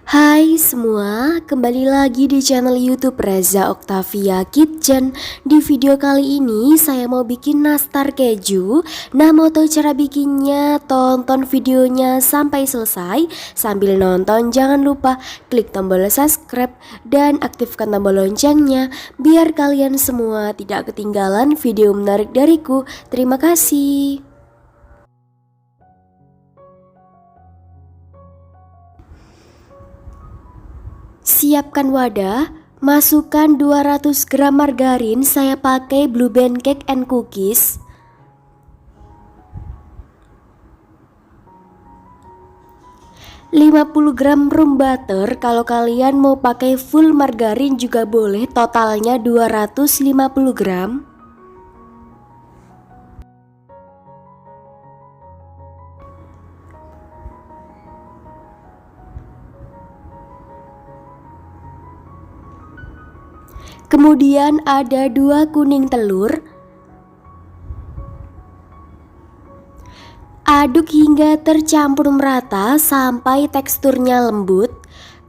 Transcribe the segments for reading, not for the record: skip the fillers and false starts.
Hai semua, kembali lagi di channel YouTube Reza Octavia Kitchen. Di video kali ini saya mau bikin nastar keju. Nah, mau tahu cara bikinnya? Tonton videonya sampai selesai. Sambil nonton jangan lupa klik tombol subscribe dan aktifkan tombol loncengnya biar kalian semua tidak ketinggalan video menarik dariku. Terima kasih. Siapkan wadah, masukkan 200 gram margarin, saya pakai Blue Band Cake and Cookies. ...50 gram room butter, kalau kalian mau pakai full margarin juga boleh, totalnya 250 gram. Kemudian ada 2 kuning telur. Aduk hingga tercampur merata sampai teksturnya lembut.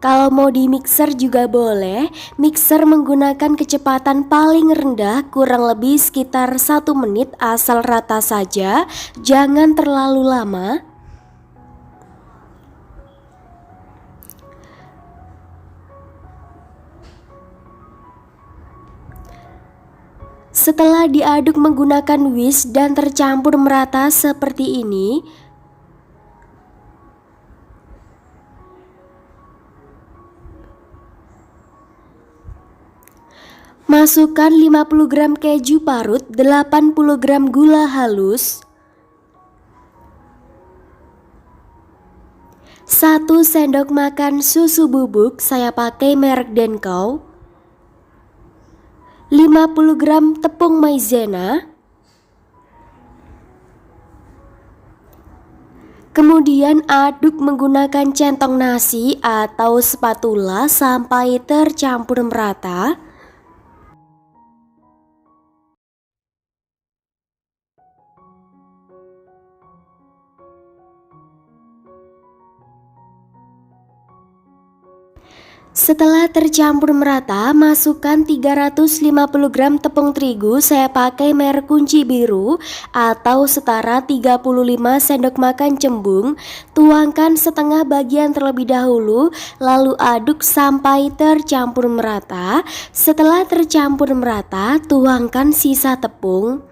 Kalau mau di mixer juga boleh. Mixer menggunakan kecepatan paling rendah, kurang lebih sekitar 1 menit, asal rata saja, jangan terlalu lama. Setelah diaduk menggunakan whisk dan tercampur merata seperti ini, masukkan 50 gram keju parut, 80 gram gula halus, 1 sendok makan susu bubuk, saya pakai merek Denko, 50 gram tepung maizena. Kemudian aduk menggunakan centong nasi atau spatula sampai tercampur merata. Setelah tercampur merata, masukkan 350 gram tepung terigu, saya pakai merek Kunci Biru atau setara 35 sendok makan cembung. Tuangkan setengah bagian terlebih dahulu, lalu aduk sampai tercampur merata. Setelah tercampur merata, tuangkan sisa tepung.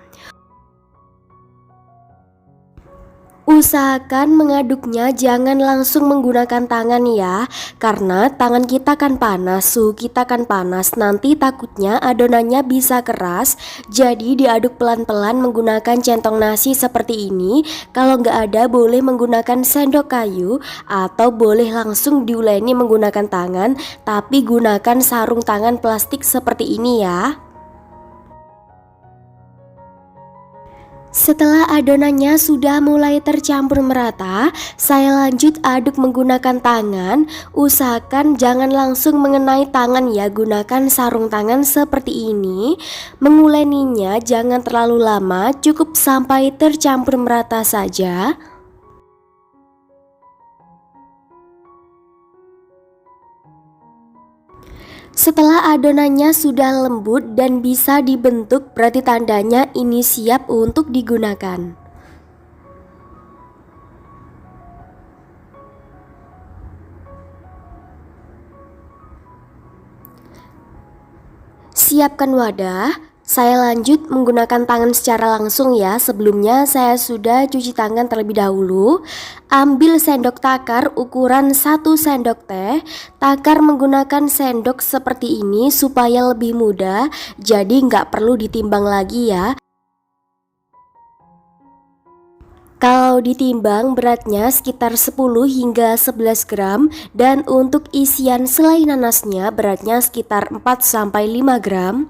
Usahakan mengaduknya jangan langsung menggunakan tangan ya, karena tangan kita kan panas, suhu kita kan panas, nanti takutnya adonannya bisa keras. Jadi diaduk pelan-pelan menggunakan centong nasi seperti ini. Kalau nggak ada boleh menggunakan sendok kayu atau boleh langsung diuleni menggunakan tangan, tapi gunakan sarung tangan plastik seperti ini ya. Setelah adonannya sudah mulai tercampur merata, saya lanjut aduk menggunakan tangan. Usahakan jangan langsung mengenai tangan ya, gunakan sarung tangan seperti ini. Menguleninya jangan terlalu lama, cukup sampai tercampur merata saja. Setelah adonannya sudah lembut dan bisa dibentuk, berarti tandanya ini siap untuk digunakan. Siapkan wadah. Saya lanjut menggunakan tangan secara langsung ya. Sebelumnya saya sudah cuci tangan terlebih dahulu. Ambil sendok takar ukuran 1 sendok teh. Takar menggunakan sendok seperti ini supaya lebih mudah, jadi nggak perlu ditimbang lagi ya. Kalau ditimbang beratnya sekitar 10 hingga 11 gram, dan untuk isian selai nanasnya beratnya sekitar 4-5 gram.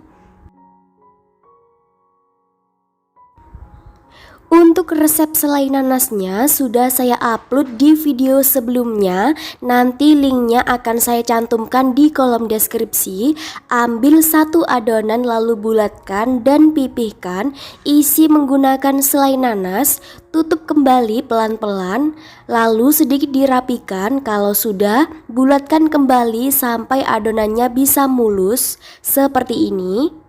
Untuk resep selai nanasnya sudah saya upload di video sebelumnya. Nanti linknya akan saya cantumkan di kolom deskripsi. Ambil satu adonan lalu bulatkan dan pipihkan. Isi menggunakan selai nanas. Tutup kembali pelan-pelan. Lalu sedikit dirapikan. Kalau sudah, bulatkan kembali sampai adonannya bisa mulus seperti ini.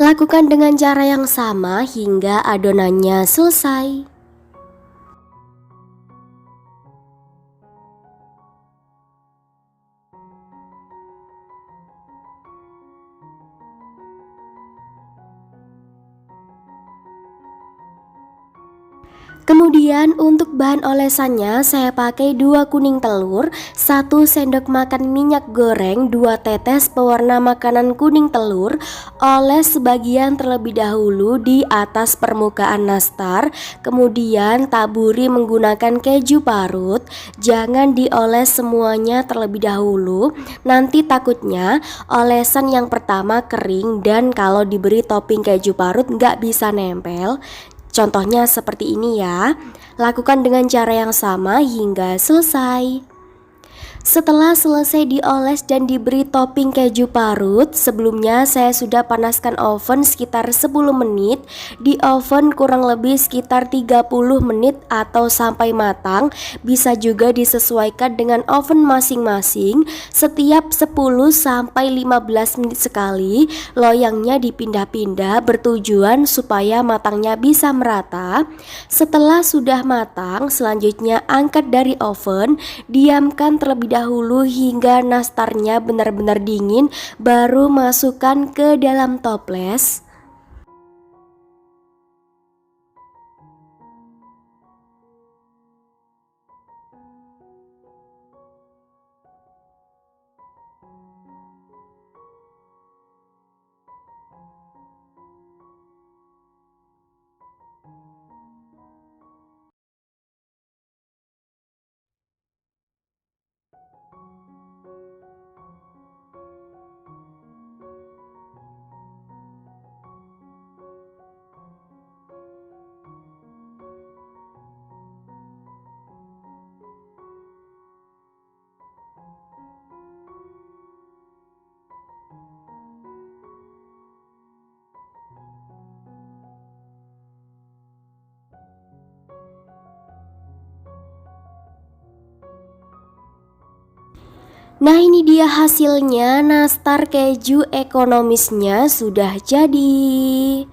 Lakukan dengan cara yang sama hingga adonannya selesai. Kemudian untuk bahan olesannya saya pakai 2 kuning telur, 1 sendok makan minyak goreng, 2 tetes pewarna makanan kuning telur. Oles sebagian terlebih dahulu di atas permukaan nastar. Kemudian taburi menggunakan keju parut. Jangan dioles semuanya terlebih dahulu. Nanti takutnya olesan yang pertama kering dan kalau diberi topping keju parut nggak bisa nempel. Contohnya seperti ini ya. Lakukan dengan cara yang sama hingga selesai. Setelah selesai dioles dan diberi topping keju parut, sebelumnya saya sudah panaskan oven sekitar 10 menit. Di oven kurang lebih sekitar 30 menit atau sampai matang. Bisa juga disesuaikan dengan oven masing-masing. Setiap 10 sampai 15 menit sekali, loyangnya dipindah-pindah bertujuan supaya matangnya bisa merata. Setelah sudah matang, selanjutnya angkat dari oven, diamkan terlebih dahulu hingga nastarnya benar-benar dingin, baru masukkan ke dalam toples. Nah, ini dia hasilnya, nastar keju ekonomisnya sudah jadi.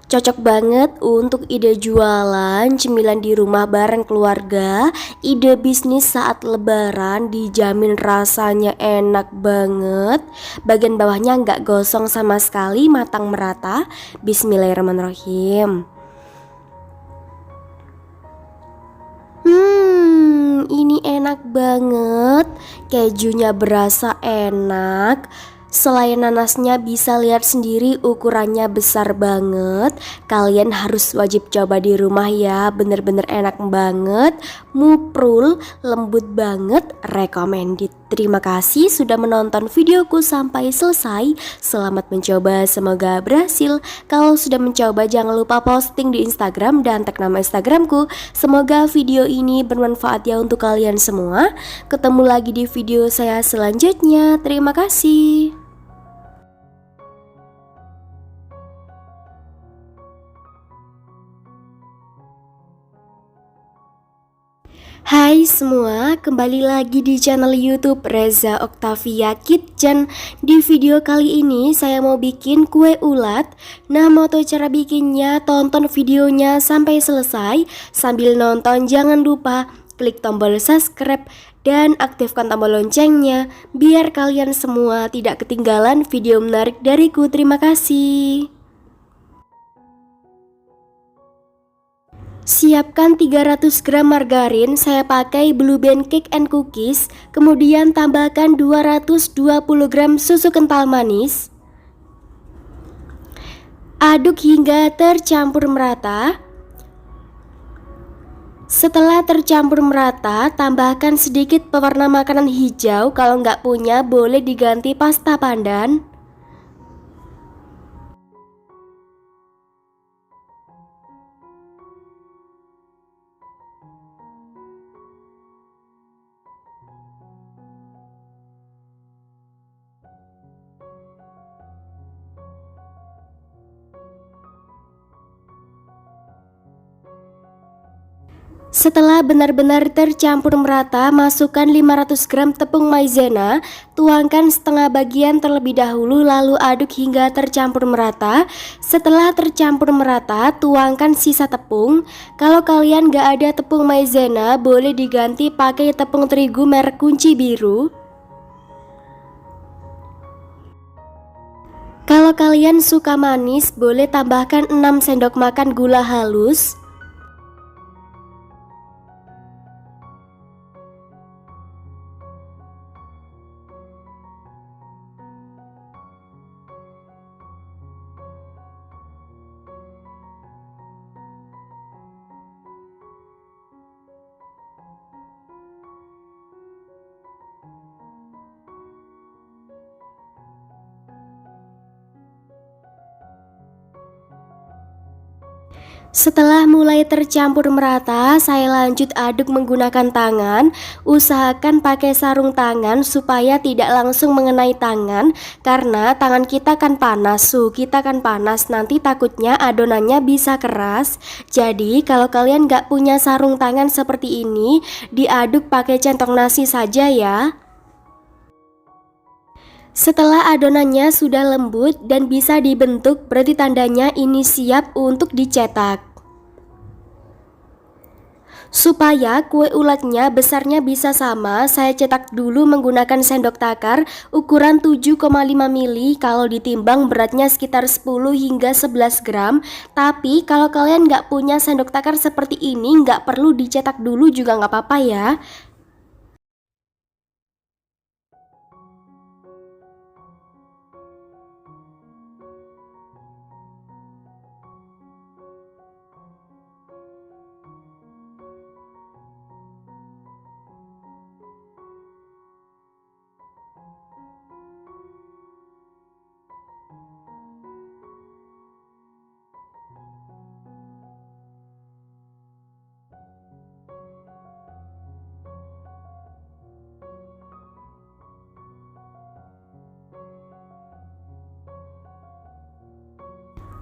Cocok banget untuk ide jualan cemilan di rumah bareng keluarga. Ide bisnis saat lebaran, dijamin rasanya enak banget. Bagian bawahnya nggak gosong sama sekali, matang merata. Bismillahirrahmanirrahim. Ini enak banget. Kejunya berasa enak. Selai nanasnya bisa lihat sendiri ukurannya besar banget. Kalian harus wajib coba di rumah ya. Bener-bener enak banget, muprul, lembut banget, recommended. Terima kasih sudah menonton videoku sampai selesai. Selamat mencoba, semoga berhasil. Kalau sudah mencoba jangan lupa posting di Instagram dan tag nama Instagramku. Semoga video ini bermanfaat ya untuk kalian semua. Ketemu lagi di video saya selanjutnya. Terima kasih. Hai semua, kembali lagi di channel YouTube Reza Octavia Kitchen. Di video kali ini saya mau bikin kue ulat. Nah, mau tahu cara bikinnya? Tonton videonya sampai selesai. Sambil nonton jangan lupa klik tombol subscribe dan aktifkan tombol loncengnya biar kalian semua tidak ketinggalan video menarik dariku. Terima kasih. Siapkan 300 gram margarin, saya pakai Blue Band Cake and Cookies. Kemudian tambahkan 220 gram susu kental manis. Aduk hingga tercampur merata. Setelah tercampur merata, tambahkan sedikit pewarna makanan hijau. Kalau nggak punya, boleh diganti pasta pandan. Setelah benar-benar tercampur merata, masukkan 500 gram tepung maizena, tuangkan setengah bagian terlebih dahulu lalu aduk hingga tercampur merata. Setelah tercampur merata, tuangkan sisa tepung. Kalau kalian gak ada tepung maizena, boleh diganti pakai tepung terigu merek kunci biru. Kalau kalian suka manis, boleh tambahkan 6 sendok makan gula halus. Setelah mulai tercampur merata, saya lanjut aduk menggunakan tangan. Usahakan pakai sarung tangan supaya tidak langsung mengenai tangan, karena tangan kita kan panas, suhu kita kan panas, nanti takutnya adonannya bisa keras. Jadi kalau kalian gak punya sarung tangan seperti ini, diaduk pakai centong nasi saja ya. Setelah adonannya sudah lembut dan bisa dibentuk, berarti tandanya ini siap untuk dicetak. Supaya kue ulatnya besarnya bisa sama, saya cetak dulu menggunakan sendok takar ukuran 7,5 mili. Kalau ditimbang beratnya sekitar 10 hingga 11 gram. Tapi kalau kalian nggak punya sendok takar seperti ini, nggak perlu dicetak dulu juga nggak apa-apa ya.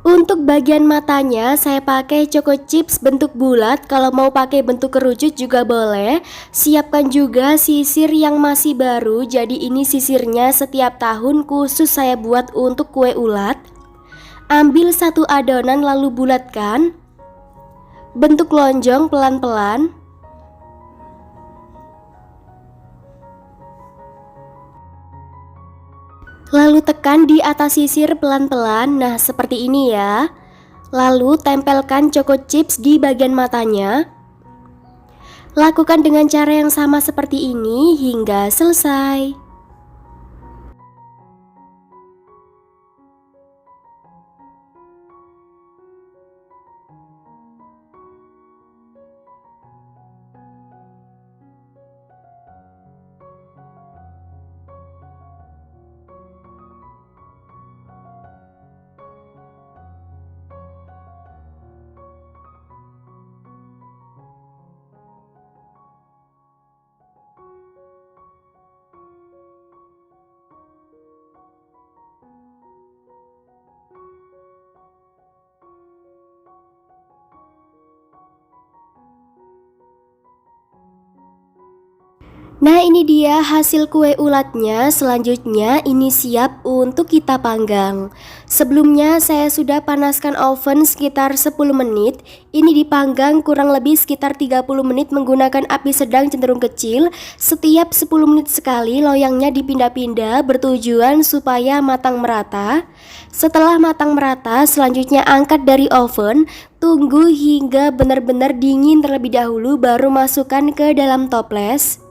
Untuk bagian matanya saya pakai choco chips bentuk bulat, kalau mau pakai bentuk kerucut juga boleh. Siapkan juga sisir yang masih baru, jadi ini sisirnya setiap tahun khusus saya buat untuk kue ulat. Ambil satu adonan lalu bulatkan bentuk lonjong pelan-pelan. Lalu tekan di atas sisir pelan-pelan. Nah, seperti ini ya. Lalu tempelkan choco chips di bagian matanya. Lakukan dengan cara yang sama seperti ini hingga selesai. Nah, ini dia hasil kue ulatnya. Selanjutnya ini siap untuk kita panggang. Sebelumnya saya sudah panaskan oven sekitar 10 menit. Ini dipanggang kurang lebih sekitar 30 menit menggunakan api sedang cenderung kecil. Setiap 10 menit sekali loyangnya dipindah-pindah bertujuan supaya matang merata. Setelah matang merata, selanjutnya angkat dari oven. Tunggu hingga benar-benar dingin terlebih dahulu baru masukkan ke dalam toples.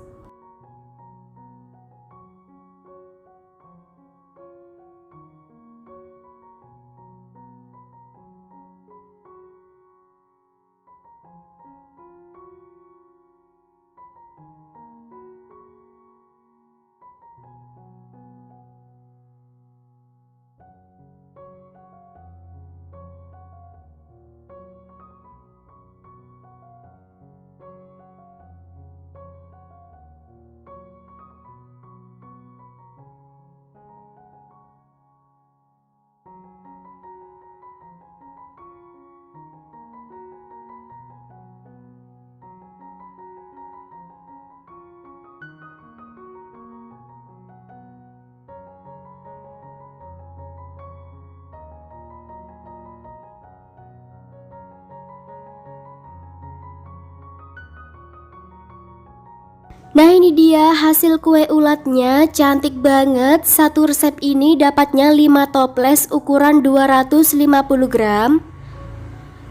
Nah ini dia hasil kue ulatnya, cantik banget. Satu resep ini dapatnya 5 toples ukuran 250 gram.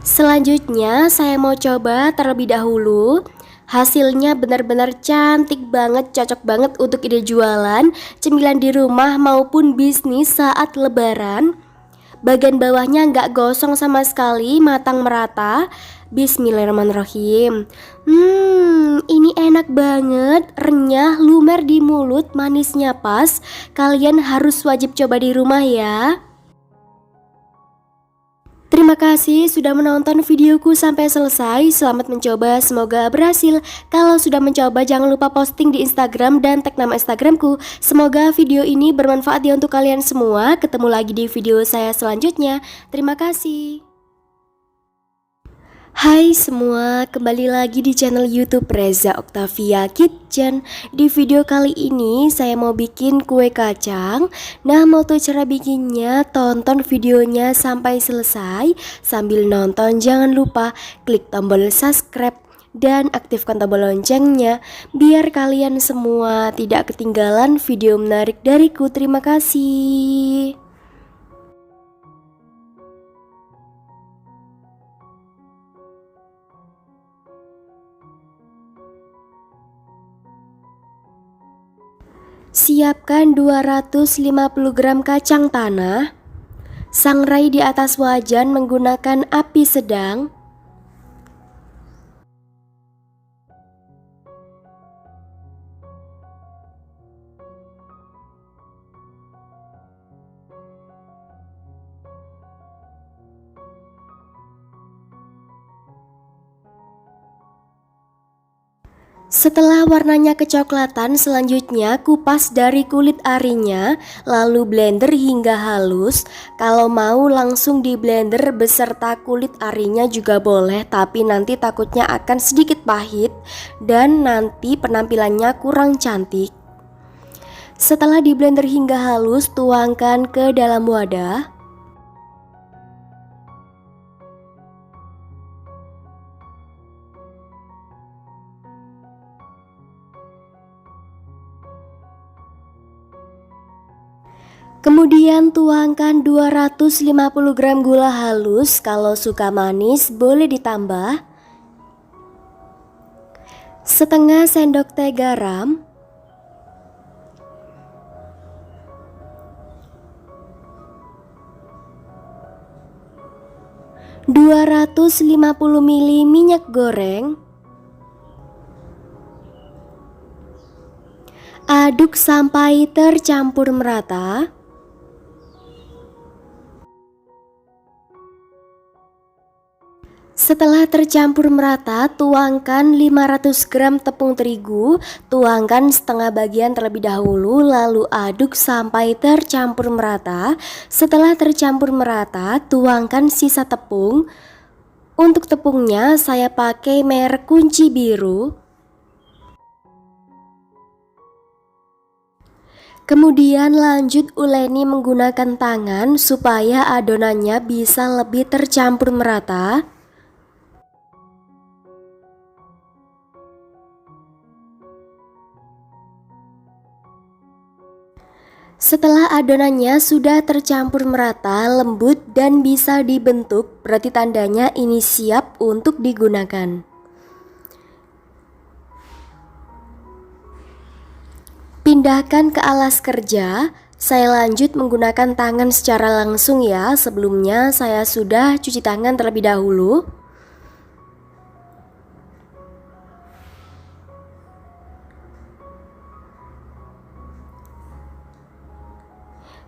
Selanjutnya saya mau coba terlebih dahulu. Hasilnya benar-benar cantik banget, cocok banget untuk ide jualan, cemilan di rumah maupun bisnis saat lebaran. Bagian bawahnya nggak gosong sama sekali, matang merata. Bismillahirrahmanirrahim. Ini enak banget, renyah, lumer di mulut, manisnya pas. Kalian harus wajib coba di rumah ya. Terima kasih sudah menonton videoku sampai selesai. Selamat mencoba, semoga berhasil. Kalau sudah mencoba jangan lupa posting di Instagram dan tag nama Instagramku. Semoga video ini bermanfaat ya untuk kalian semua. Ketemu lagi di video saya selanjutnya. Terima kasih. Hai semua, kembali lagi di channel YouTube Reza Oktavia Kitchen. Di video kali ini saya mau bikin kue kacang. Nah, mau tahu cara bikinnya? Tonton videonya sampai selesai. Sambil nonton jangan lupa klik tombol subscribe dan aktifkan tombol loncengnya biar kalian semua tidak ketinggalan video menarik dariku. Terima kasih. Siapkan 250 gram kacang tanah. Sangrai di atas wajan menggunakan api sedang. Setelah warnanya kecoklatan, selanjutnya kupas dari kulit arinya, lalu blender hingga halus. Kalau mau langsung di blender beserta kulit arinya juga boleh, tapi nanti takutnya akan sedikit pahit dan nanti penampilannya kurang cantik. Setelah di blender hingga halus, tuangkan ke dalam wadah. Kemudian tuangkan 250 gram gula halus, kalau suka manis boleh ditambah. Setengah sendok teh garam. (250 ml) minyak goreng. Aduk sampai tercampur merata. Setelah tercampur merata, tuangkan 500 gram tepung terigu, tuangkan setengah bagian terlebih dahulu, lalu aduk sampai tercampur merata. Setelah tercampur merata, tuangkan sisa tepung. Untuk tepungnya saya pakai merek kunci biru. Kemudian lanjut uleni menggunakan tangan supaya adonannya bisa lebih tercampur merata. Setelah adonannya sudah tercampur merata, lembut dan bisa dibentuk, berarti tandanya ini siap untuk digunakan. Pindahkan ke alas kerja. Saya lanjut menggunakan tangan secara langsung ya. Sebelumnya saya sudah cuci tangan terlebih dahulu.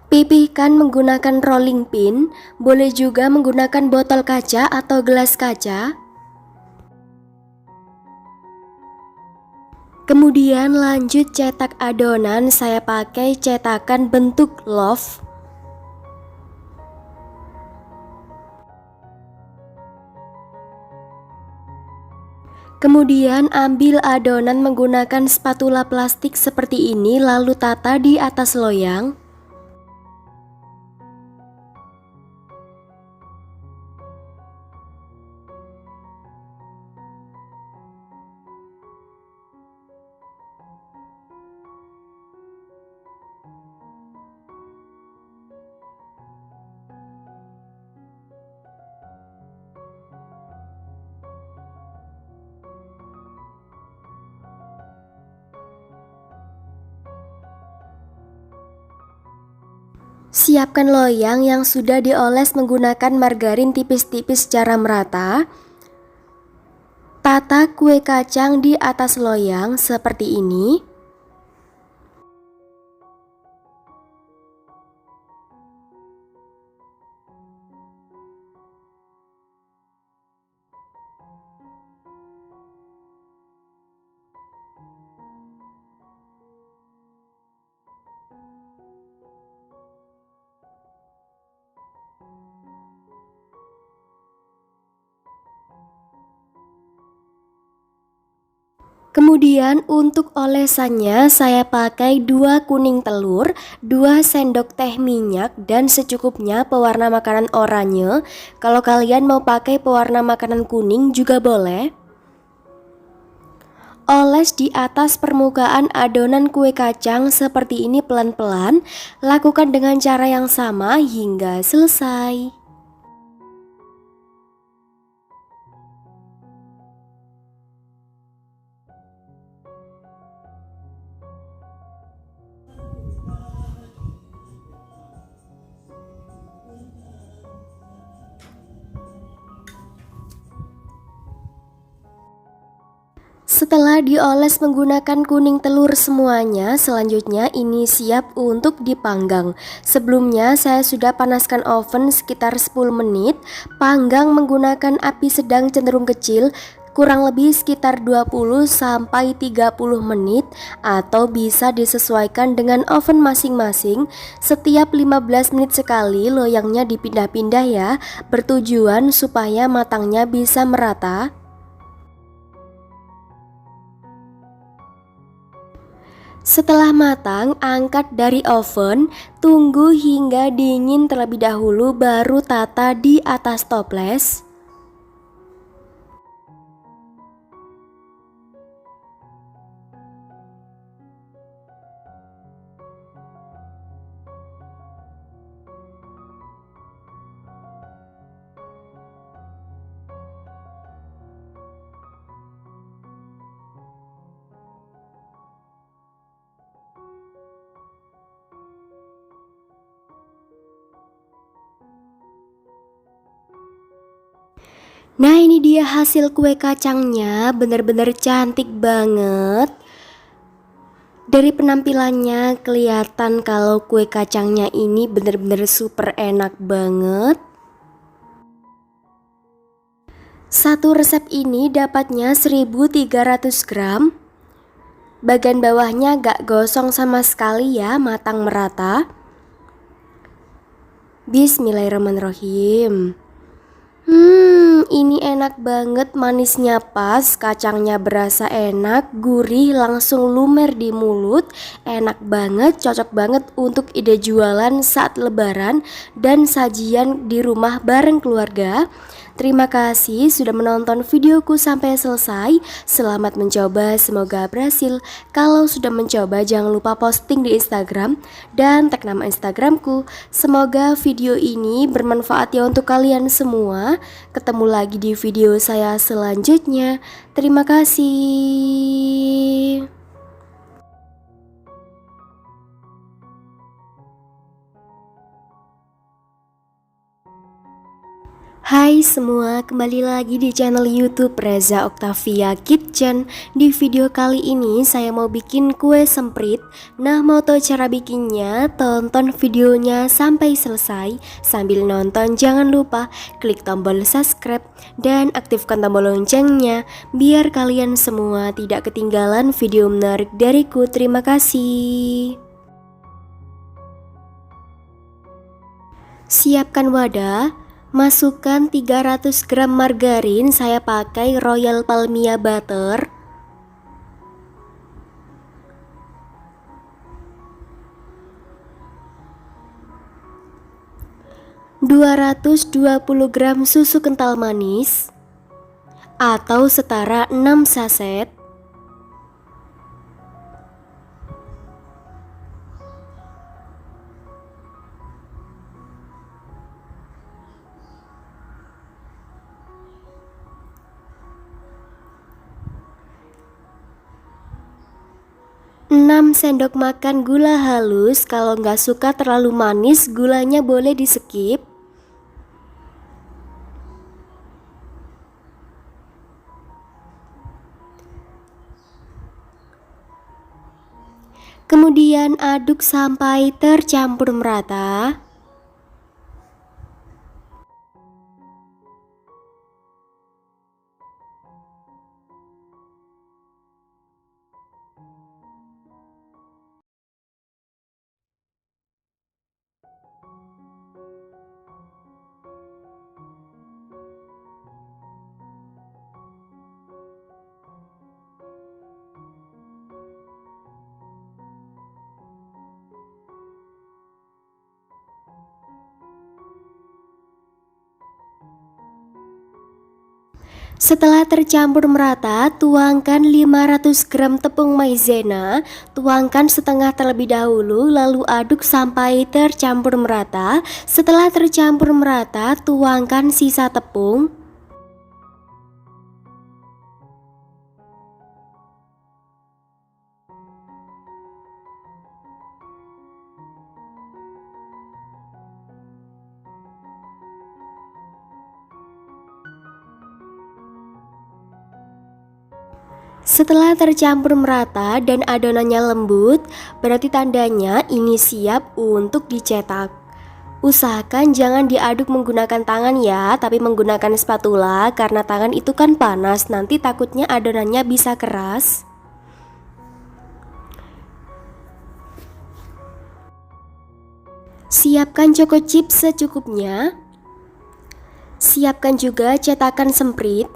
Pipihkan menggunakan rolling pin, boleh juga menggunakan botol kaca atau gelas kaca. Kemudian lanjut cetak adonan, saya pakai cetakan bentuk love. Kemudian ambil adonan menggunakan spatula plastik seperti ini, lalu tata di atas loyang. Siapkan loyang yang sudah dioles menggunakan margarin tipis-tipis secara merata. Tata kue kacang di atas loyang seperti ini. Kemudian untuk olesannya saya pakai 2 kuning telur, 2 sendok teh minyak, dan secukupnya pewarna makanan oranye. Kalau kalian mau pakai pewarna makanan kuning juga boleh. Oles di atas permukaan adonan kue kacang seperti ini pelan-pelan. Lakukan dengan cara yang sama hingga selesai. Setelah dioles menggunakan kuning telur semuanya, selanjutnya ini siap untuk dipanggang. Sebelumnya saya sudah panaskan oven sekitar 10 menit. Panggang menggunakan api sedang cenderung kecil, kurang lebih sekitar 20 sampai 30 menit, atau bisa disesuaikan dengan oven masing-masing. Setiap 15 menit sekali loyangnya dipindah-pindah ya, bertujuan supaya matangnya bisa merata. Setelah matang, angkat dari oven, tunggu hingga dingin terlebih dahulu baru tata di atas toples. Nah, ini dia hasil kue kacangnya, bener-bener cantik banget. Dari penampilannya kelihatan kalau kue kacangnya ini bener-bener super enak banget. Satu resep ini dapatnya 1300 gram. Bagian bawahnya gak gosong sama sekali ya, matang merata. Bismillahirrahmanirrahim. Ini enak banget, manisnya pas, kacangnya berasa enak, gurih, langsung lumer di mulut. Enak banget, cocok banget untuk ide jualan saat lebaran dan sajian di rumah bareng keluarga. Terima kasih sudah menonton videoku sampai selesai. Selamat mencoba, semoga berhasil. Kalau sudah mencoba jangan lupa posting di Instagram dan tag nama Instagramku. Semoga video ini bermanfaat ya untuk kalian semua. Ketemu lagi di video saya selanjutnya. Terima kasih. Hai semua, kembali lagi di channel YouTube Reza Octavia Kitchen. Di video kali ini saya mau bikin kue semprit. Nah, mau tahu cara bikinnya? Tonton videonya sampai selesai. Sambil nonton jangan lupa klik tombol subscribe dan aktifkan tombol loncengnya biar kalian semua tidak ketinggalan video menarik dariku. Terima kasih. Siapkan wadah. Masukkan 300 gram margarin, saya pakai Royal Palmia Butter. ...220 gram susu kental manis atau setara 6 saset. 6 sendok makan gula halus. Kalau nggak suka terlalu manis, gulanya boleh di skip. Kemudian aduk sampai tercampur merata. Setelah tercampur merata, tuangkan 500 gram tepung maizena, tuangkan setengah terlebih dahulu, lalu aduk sampai tercampur merata. Setelah tercampur merata, tuangkan sisa tepung. Setelah tercampur merata dan adonannya lembut, berarti tandanya ini siap untuk dicetak. Usahakan jangan diaduk menggunakan tangan ya, tapi menggunakan spatula karena tangan itu kan panas, nanti takutnya adonannya bisa keras. Siapkan choco chip secukupnya. Siapkan juga cetakan semprit.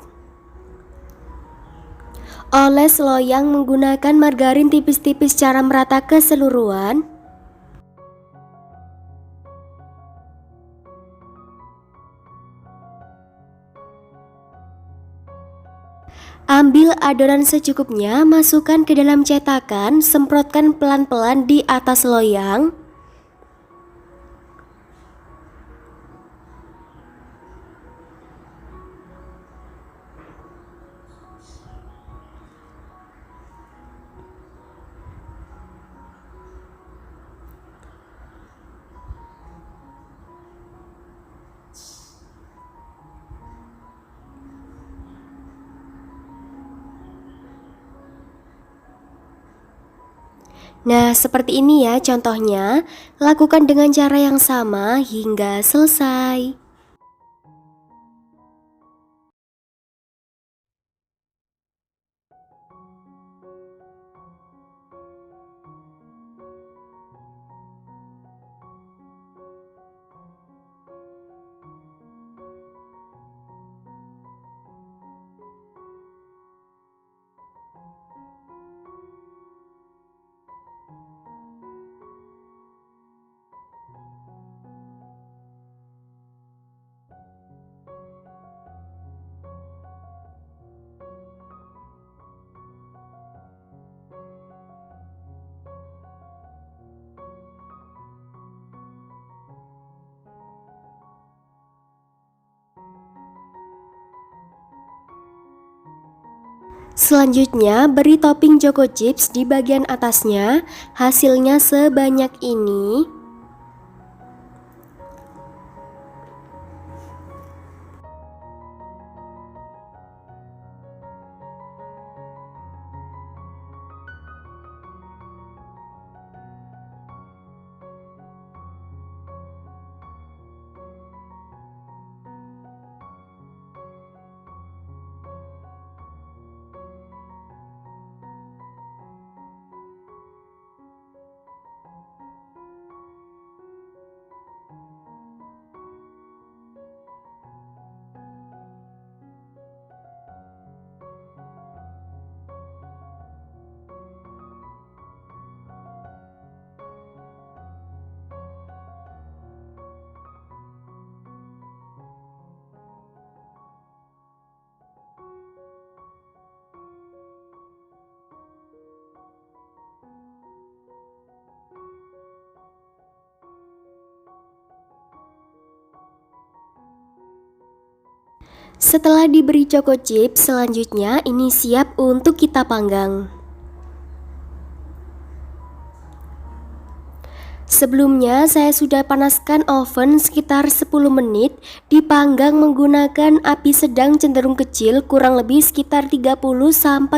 Oles loyang menggunakan margarin tipis-tipis secara merata keseluruhan. Ambil adonan secukupnya, masukkan ke dalam cetakan, semprotkan pelan-pelan di atas loyang. Nah, seperti ini ya contohnya. Lakukan dengan cara yang sama hingga selesai. Selanjutnya, beri topping choco chips di bagian atasnya. Hasilnya sebanyak ini. Setelah diberi choco chip, selanjutnya ini siap untuk kita panggang. Sebelumnya saya sudah panaskan oven sekitar 10 menit, dipanggang menggunakan api sedang cenderung kecil kurang lebih sekitar 30-45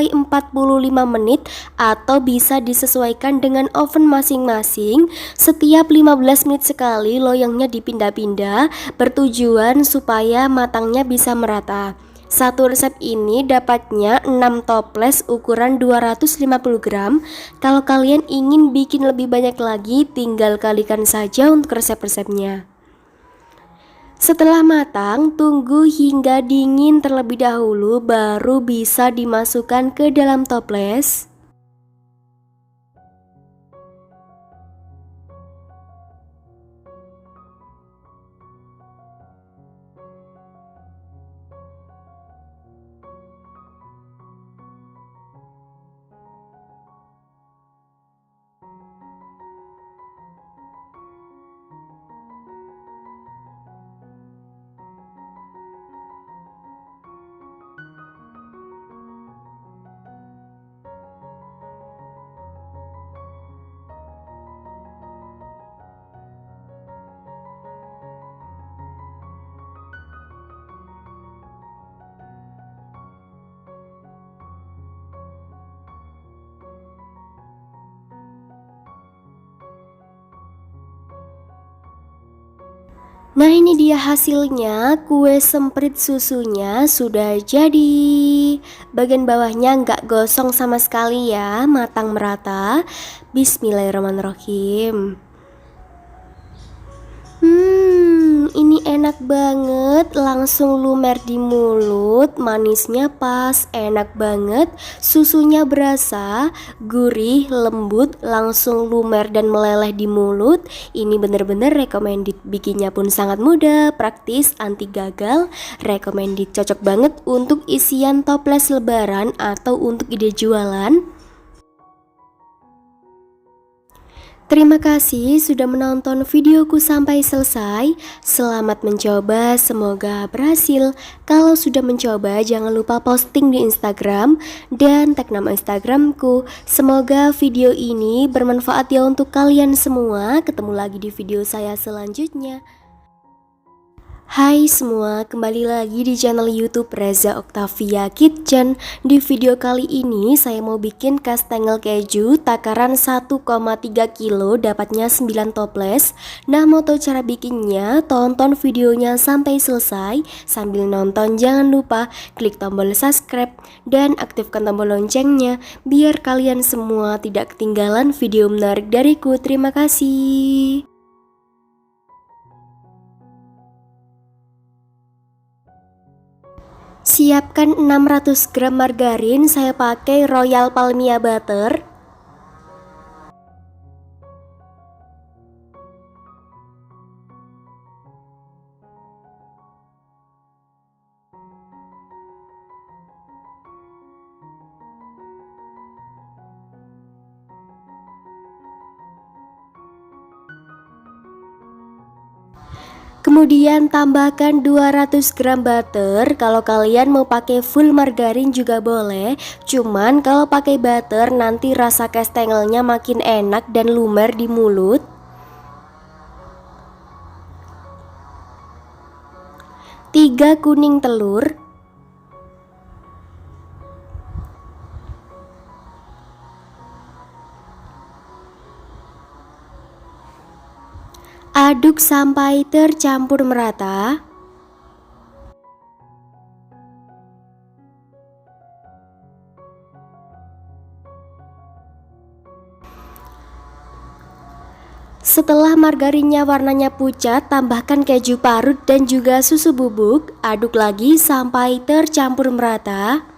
menit atau bisa disesuaikan dengan oven masing-masing. Setiap 15 menit sekali loyangnya dipindah-pindah bertujuan supaya matangnya bisa merata. Satu resep ini dapatnya 6 toples ukuran 250 gram. Kalau kalian ingin bikin lebih banyak lagi, tinggal kalikan saja untuk resep-resepnya. Setelah matang, tunggu hingga dingin terlebih dahulu baru bisa dimasukkan ke dalam toples. Nah, ini dia hasilnya, kue semprit susunya sudah jadi. Bagian bawahnya nggak gosong sama sekali ya, matang merata. Bismillahirrahmanirrahim. Ini enak banget, langsung lumer di mulut, manisnya pas, enak banget, susunya berasa, gurih, lembut, langsung lumer dan meleleh di mulut. Ini bener-bener recommended, bikinnya pun sangat mudah, praktis, anti gagal, recommended, cocok banget untuk isian toples lebaran atau untuk ide jualan. Terima kasih sudah menonton videoku sampai selesai. Selamat mencoba, semoga berhasil. Kalau sudah mencoba, jangan lupa posting di Instagram dan tag nama Instagramku. Semoga video ini bermanfaat ya untuk kalian semua. Ketemu lagi di video saya selanjutnya. Hai semua, kembali lagi di channel YouTube Reza Octavia Kitchen. Di video kali ini saya mau bikin kastengel keju takaran 1,3 kilo, dapatnya 9 toples. Nah, mau tahu cara bikinnya? Tonton videonya sampai selesai. Sambil nonton jangan lupa klik tombol subscribe dan aktifkan tombol loncengnya biar kalian semua tidak ketinggalan video menarik dariku. Terima kasih. Siapkan 600 gram margarin, saya pakai Royal Palmia Butter. Kemudian tambahkan 200 gram butter. Kalau kalian mau pakai full margarin juga boleh. Cuman kalau pakai butter nanti rasa kastengelnya makin enak dan lumer di mulut. 3 kuning telur. Aduk sampai tercampur merata. Setelah margarinnya warnanya pucat, tambahkan keju parut dan juga susu bubuk. Aduk lagi sampai tercampur merata.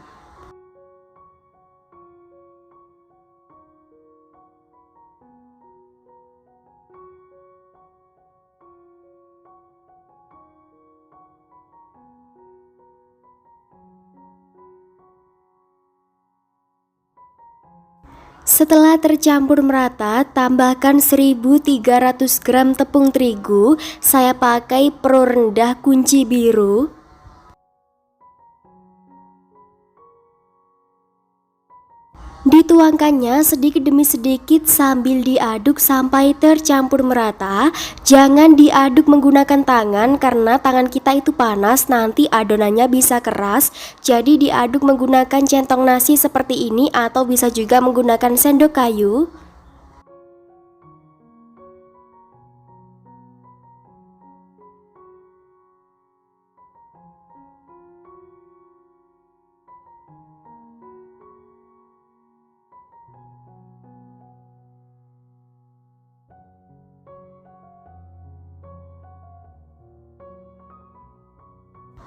Setelah tercampur merata, tambahkan 1300 gram tepung terigu. Saya pakai pro rendah kunci biru. Dituangkannya sedikit demi sedikit sambil diaduk sampai tercampur merata. Jangan diaduk menggunakan tangan karena tangan kita itu panas, nanti adonannya bisa keras. Jadi diaduk menggunakan centong nasi seperti ini atau bisa juga menggunakan sendok kayu.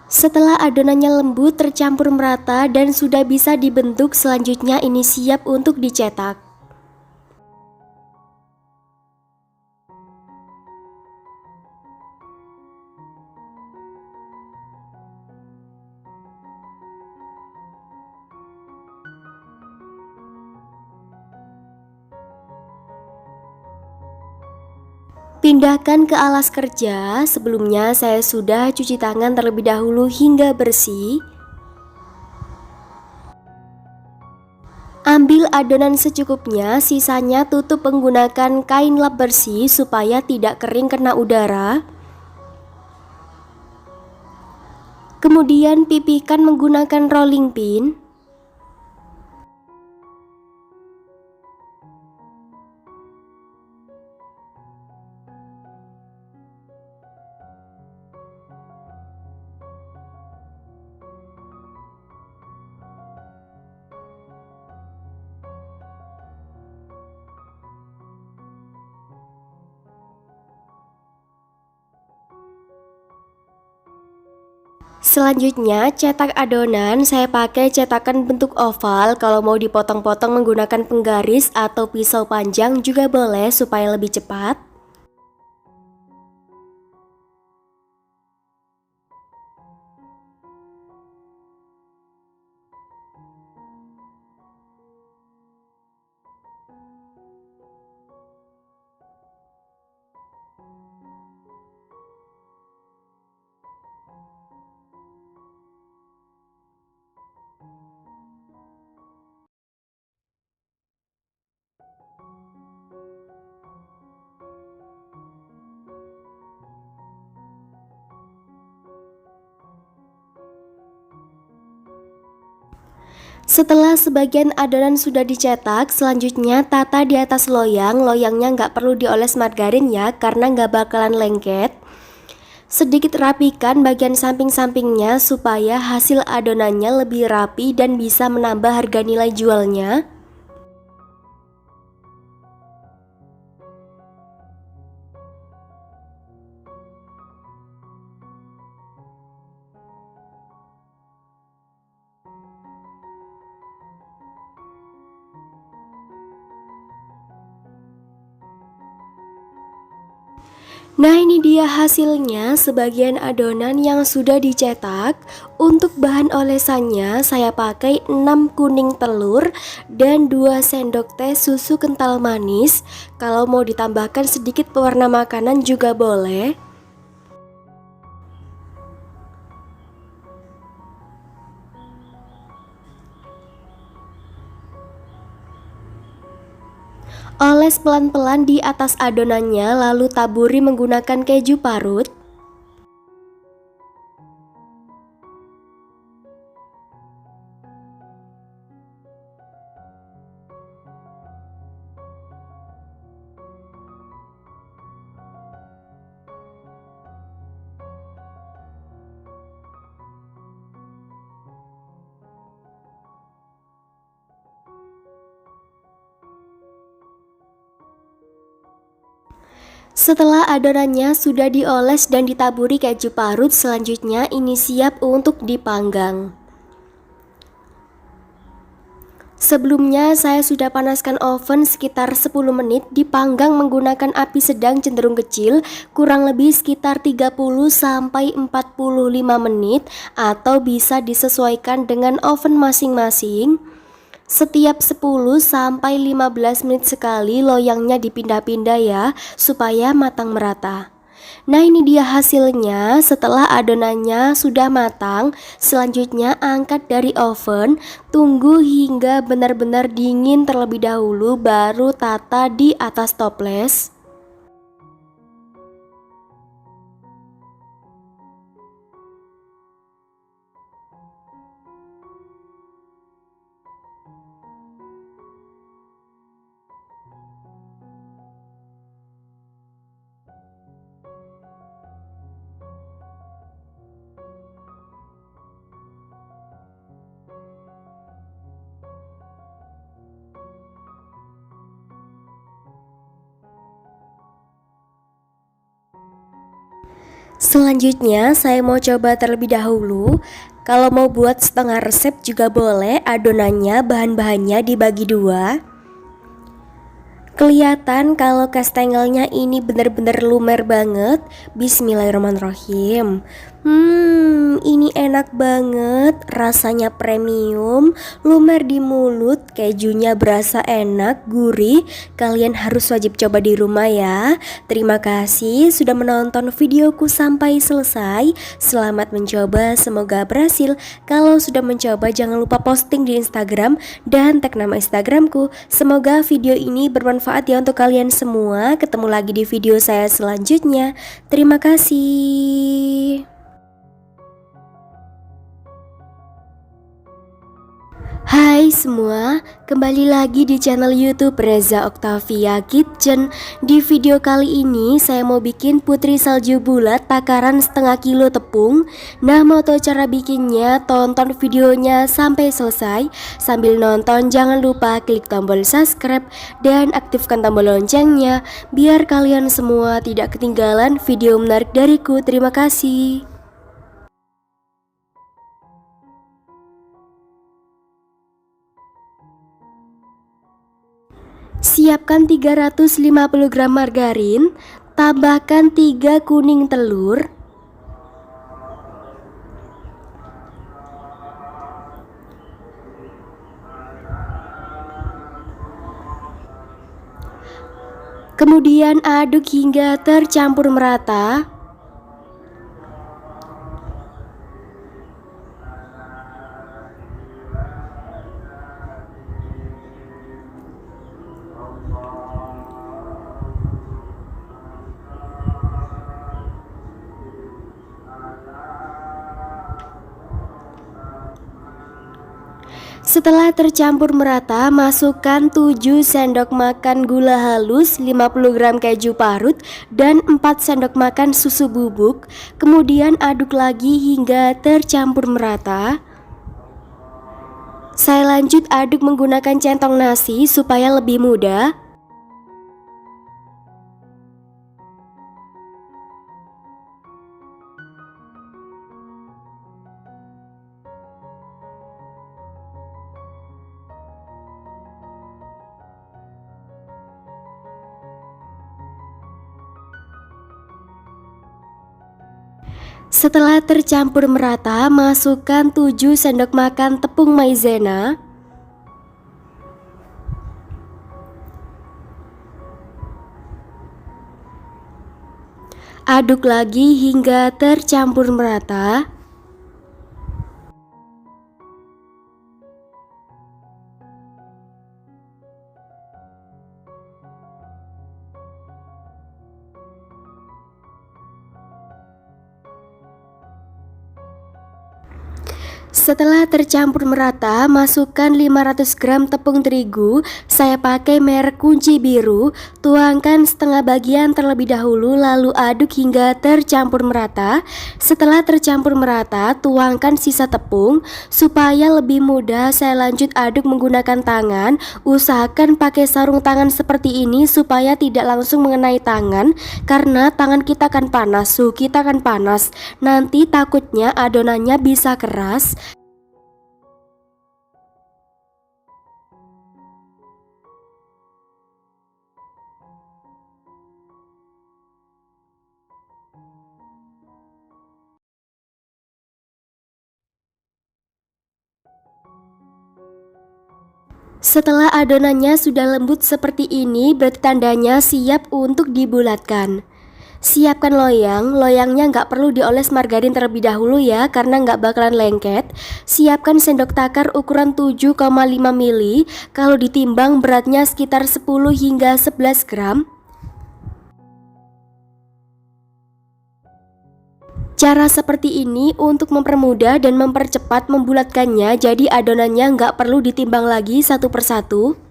Setelah adonannya lembut tercampur merata dan sudah bisa dibentuk, selanjutnya ini siap untuk dicetak. Pindahkan ke alas kerja. Sebelumnya saya sudah cuci tangan terlebih dahulu hingga bersih. Ambil adonan secukupnya, sisanya tutup menggunakan kain lap bersih supaya tidak kering kena udara. Kemudian pipihkan menggunakan rolling pin. Selanjutnya cetak adonan. Saya pakai cetakan bentuk oval. Kalau mau dipotong-potong menggunakan penggaris atau pisau panjang juga boleh supaya lebih cepat. Setelah sebagian adonan sudah dicetak, selanjutnya tata di atas loyang. Loyangnya nggak perlu dioles margarin ya, karena nggak bakalan lengket. Sedikit rapikan bagian samping-sampingnya supaya hasil adonannya lebih rapi dan bisa menambah harga nilai jualnya. Nah, ini dia hasilnya, sebagian adonan yang sudah dicetak. Untuk bahan olesannya saya pakai 6 kuning telur dan 2 sendok teh susu kental manis. Kalau mau ditambahkan sedikit pewarna makanan juga boleh. Oles pelan-pelan di atas adonannya, lalu taburi menggunakan keju parut. Setelah adonannya sudah dioles dan ditaburi keju parut, selanjutnya ini siap untuk dipanggang. Sebelumnya saya sudah panaskan oven sekitar 10 menit, dipanggang menggunakan api sedang cenderung kecil, kurang lebih sekitar 30-45 menit, atau bisa disesuaikan dengan oven masing-masing. Setiap 10-15 menit sekali loyangnya dipindah-pindah ya, supaya matang merata. Nah, ini dia hasilnya setelah adonannya sudah matang. Selanjutnya angkat dari oven, tunggu hingga benar-benar dingin terlebih dahulu, baru tata di atas toples. Selanjutnya saya mau coba terlebih dahulu. Kalau mau buat setengah resep juga boleh, adonannya bahan-bahannya dibagi dua. Kelihatan kalau kastengelnya ini benar-benar lumer banget. Bismillahirrahmanirrahim. Ini enak banget, rasanya premium, lumer di mulut, kejunya berasa enak, gurih. Kalian harus wajib coba di rumah ya. Terima kasih sudah menonton videoku sampai selesai. Selamat mencoba, semoga berhasil. Kalau sudah mencoba jangan lupa posting di Instagram dan tag nama Instagramku. Semoga video ini bermanfaat ya untuk kalian semua. Ketemu lagi di video saya selanjutnya. Terima kasih. Hai semua, kembali lagi di channel YouTube Reza Octavia Kitchen. Di video kali ini saya mau bikin putri salju bulat takaran setengah kilo tepung. Nah, mau tahu cara bikinnya? Tonton videonya sampai selesai. Sambil nonton jangan lupa klik tombol subscribe dan aktifkan tombol loncengnya biar kalian semua tidak ketinggalan video menarik dariku. Terima kasih. Siapkan 350 gram margarin, tambahkan 3 kuning telur, kemudian aduk hingga tercampur merata. Setelah tercampur merata, masukkan 7 sendok makan gula halus, 50 gram keju parut, dan 4 sendok makan susu bubuk. Kemudian aduk lagi hingga tercampur merata. Saya lanjut aduk menggunakan centong nasi supaya lebih mudah. Setelah tercampur merata, masukkan 7 sendok makan tepung maizena. Aduk lagi hingga tercampur merata. Setelah tercampur merata, masukkan 500 gram tepung terigu. Saya pakai merek kunci biru. Tuangkan setengah bagian terlebih dahulu, lalu aduk hingga tercampur merata. Setelah tercampur merata, tuangkan sisa tepung. Supaya lebih mudah, saya lanjut aduk menggunakan tangan. Usahakan pakai sarung tangan seperti ini supaya tidak langsung mengenai tangan, karena tangan kita akan panas, suhu kita akan panas. Nanti takutnya adonannya bisa keras. Setelah adonannya sudah lembut seperti ini, berarti tandanya siap untuk dibulatkan. Siapkan loyang, loyangnya nggak perlu dioles margarin terlebih dahulu ya karena nggak bakalan lengket. Siapkan sendok takar ukuran 7,5 mili, kalau ditimbang beratnya sekitar 10 hingga 11 gram. Cara seperti ini untuk mempermudah dan mempercepat membulatkannya, jadi adonannya nggak perlu ditimbang lagi satu persatu.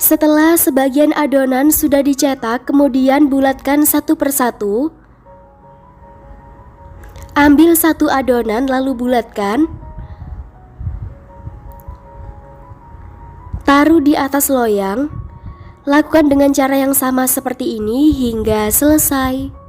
Setelah sebagian adonan sudah dicetak, kemudian bulatkan satu persatu. Ambil satu adonan lalu bulatkan. Taruh di atas loyang. Lakukan dengan cara yang sama seperti ini hingga selesai.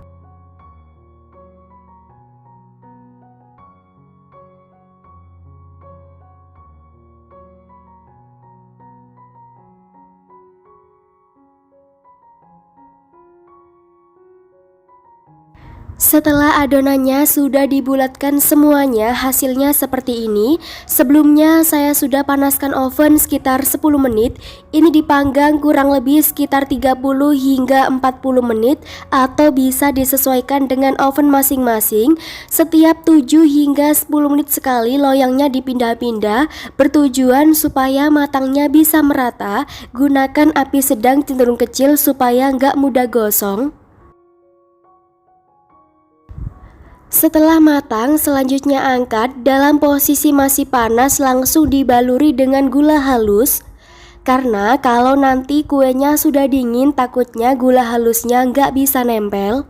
Setelah adonannya sudah dibulatkan semuanya, hasilnya seperti ini. Sebelumnya saya sudah panaskan oven sekitar 10 menit. Ini dipanggang kurang lebih sekitar 30 hingga 40 menit atau bisa disesuaikan dengan oven masing-masing. Setiap 7 hingga 10 menit sekali loyangnya dipindah-pindah, bertujuan supaya matangnya bisa merata. Gunakan api sedang cenderung kecil supaya nggak mudah gosong. Setelah matang, selanjutnya angkat dalam posisi masih panas, langsung dibaluri dengan gula halus. Karena kalau nanti kuenya sudah dingin, takutnya gula halusnya nggak bisa nempel.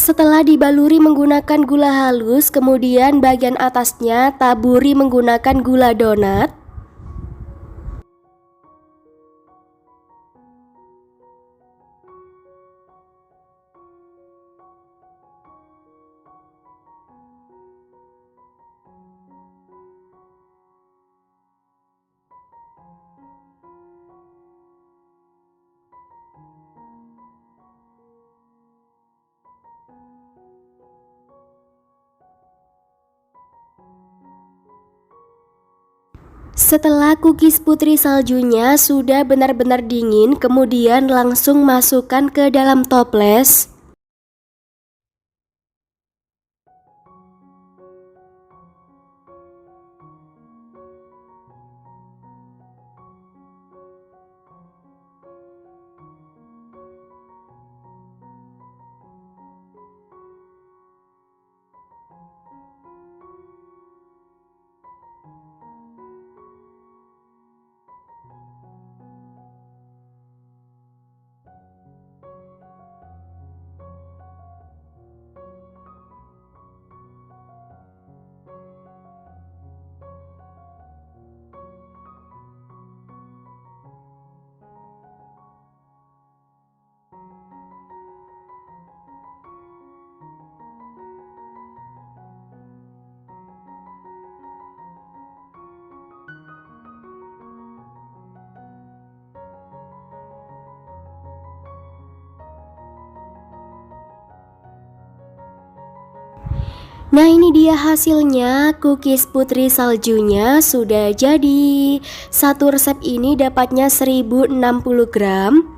Setelah dibaluri menggunakan gula halus, kemudian bagian atasnya taburi menggunakan gula donat. Setelah cookies putri saljunya sudah benar-benar dingin, kemudian langsung masukkan ke dalam toples. Nah, ini dia hasilnya, cookies putri saljunya sudah jadi. Satu resep ini dapatnya 1060 gram.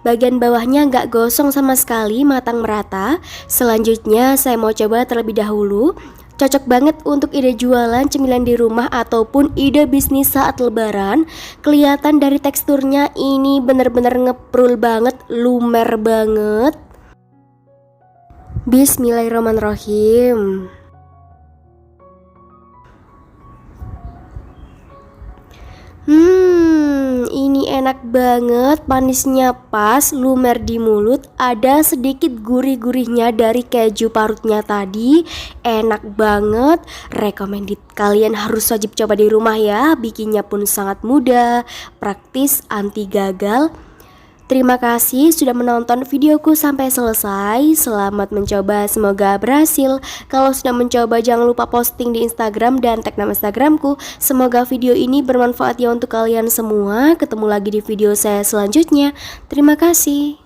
Bagian bawahnya nggak gosong sama sekali, matang merata. Selanjutnya saya mau coba terlebih dahulu. Cocok banget untuk ide jualan cemilan di rumah ataupun ide bisnis saat lebaran. Kelihatan dari teksturnya ini bener-bener ngeprul banget, lumer banget. Bismillahirrahmanirrahim. Ini enak banget, manisnya pas, lumer di mulut, ada sedikit gurih-gurihnya dari keju parutnya tadi. Enak banget, recommended. Kalian harus wajib coba di rumah ya, bikinnya pun sangat mudah, praktis, anti gagal. Terima kasih sudah menonton videoku sampai selesai. Selamat mencoba, semoga berhasil. Kalau sudah mencoba jangan lupa posting di Instagram dan tag nama Instagramku. Semoga video ini bermanfaat ya untuk kalian semua. Ketemu lagi di video saya selanjutnya. Terima kasih.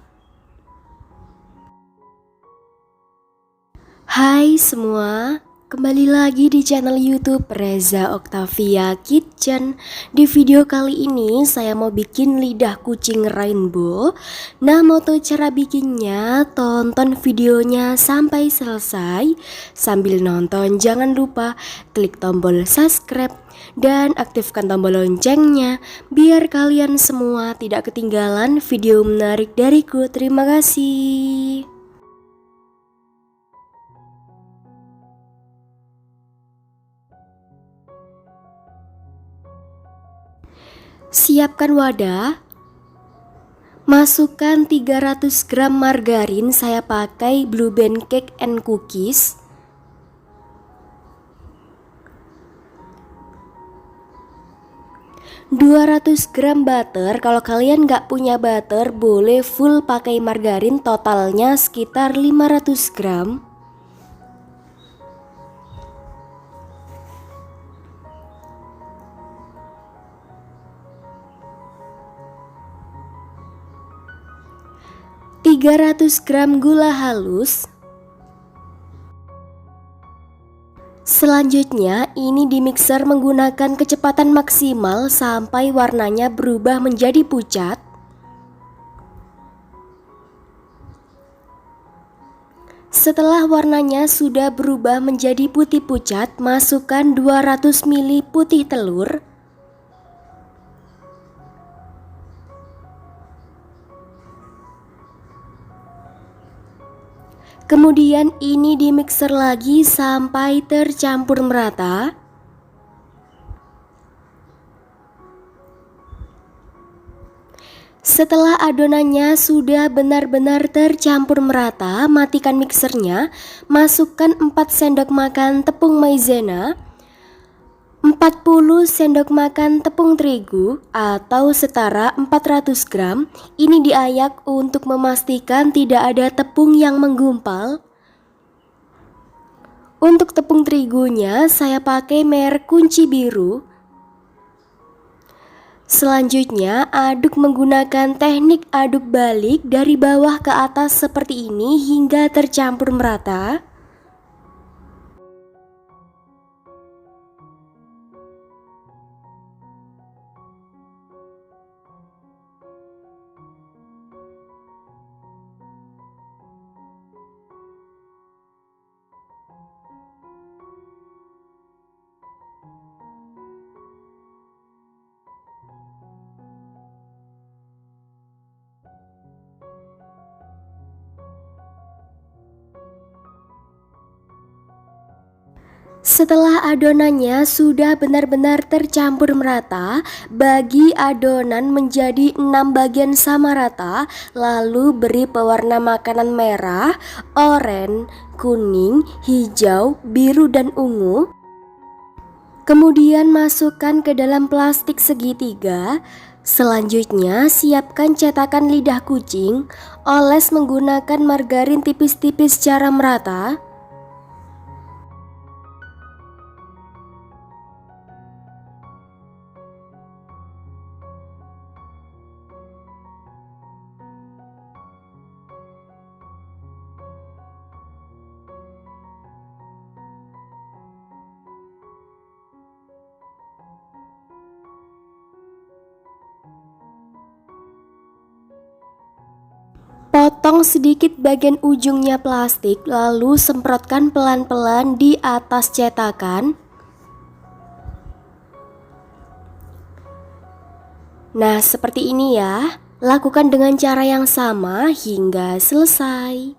Hai semua, kembali lagi di channel YouTube Reza Octavia Kitchen. Di video kali ini saya mau bikin lidah kucing rainbow. Nah, mau tahu cara bikinnya? Tonton videonya sampai selesai. Sambil nonton jangan lupa klik tombol subscribe dan aktifkan tombol loncengnya biar kalian semua tidak ketinggalan video menarik dariku. Terima kasih. Siapkan wadah, masukkan 300 gram margarin, saya pakai Blue Band Cake and Cookies. ...200 gram butter, kalau kalian nggak punya butter boleh full pakai margarin, totalnya sekitar 500 gram. ...300 gram gula halus. Selanjutnya ini di mixer menggunakan kecepatan maksimal sampai warnanya berubah menjadi pucat. Setelah warnanya sudah berubah menjadi putih pucat, masukkan 200 ml putih telur. Kemudian ini di mixer lagi sampai tercampur merata. Setelah adonannya sudah benar-benar tercampur merata, matikan mixernya. Masukkan 4 sendok makan tepung maizena, 40 sendok makan tepung terigu atau setara 400 gram. Ini diayak untuk memastikan tidak ada tepung yang menggumpal. Untuk tepung terigunya saya pakai merek Kunci Biru. Selanjutnya aduk menggunakan teknik aduk balik dari bawah ke atas seperti ini hingga tercampur merata. Setelah adonannya sudah benar-benar tercampur merata, bagi adonan menjadi 6 bagian sama rata, lalu beri pewarna makanan merah, oranye, kuning, hijau, biru, dan ungu. Kemudian masukkan ke dalam plastik segitiga. Selanjutnya siapkan cetakan lidah kucing, oles menggunakan margarin tipis-tipis secara merata. Potong sedikit bagian ujungnya plastik, lalu semprotkan pelan-pelan di atas cetakan. Nah, seperti ini ya. Lakukan dengan cara yang sama hingga selesai.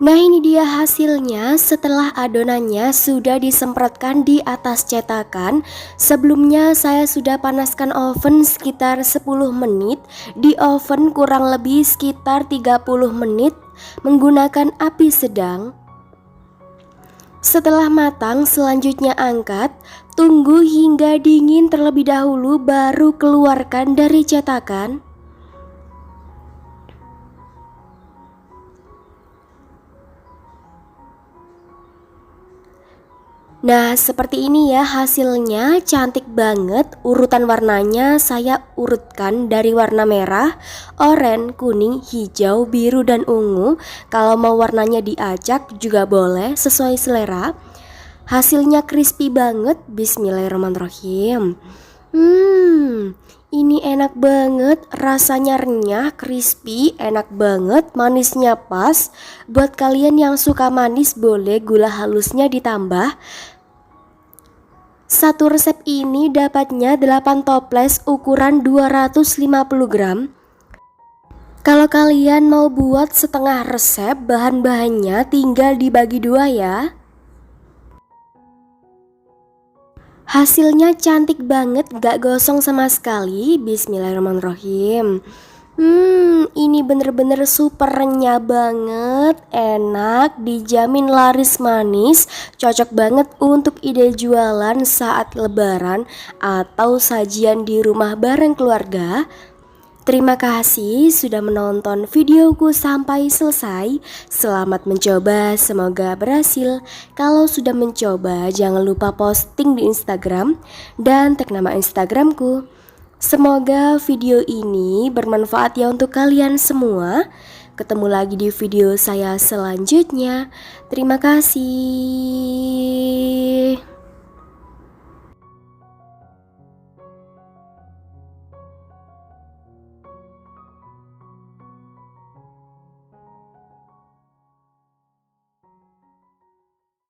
Nah, ini dia hasilnya setelah adonannya sudah disemprotkan di atas cetakan. Sebelumnya saya sudah panaskan oven sekitar 10 menit. Di oven kurang lebih sekitar 30 menit menggunakan api sedang. Setelah matang, selanjutnya angkat. Tunggu hingga dingin terlebih dahulu baru keluarkan dari cetakan. Nah, seperti ini ya hasilnya, cantik banget. Urutan warnanya saya urutkan dari warna merah, oranye, kuning, hijau, biru, dan ungu. Kalau mau warnanya diacak juga boleh, sesuai selera. Hasilnya crispy banget, bismillahirrahmanirrahim. Ini enak banget, rasanya renyah, crispy, enak banget, manisnya pas. Buat kalian yang suka manis boleh gula halusnya ditambah. Satu resep ini dapatnya 8 toples ukuran 250 gram. Kalau kalian mau buat setengah resep, bahan-bahannya tinggal dibagi dua ya. Hasilnya cantik banget, gak gosong sama sekali. Bismillahirrahmanirrahim. Ini bener-bener super renyah banget, enak, dijamin laris manis, cocok banget untuk ide jualan saat lebaran atau sajian di rumah bareng keluarga. Terima kasih sudah menonton videoku sampai selesai. Selamat mencoba, semoga berhasil. Kalau sudah mencoba, jangan lupa posting di Instagram dan tag nama Instagramku. Semoga video ini bermanfaat ya untuk kalian semua. Ketemu lagi di video saya selanjutnya. Terima kasih.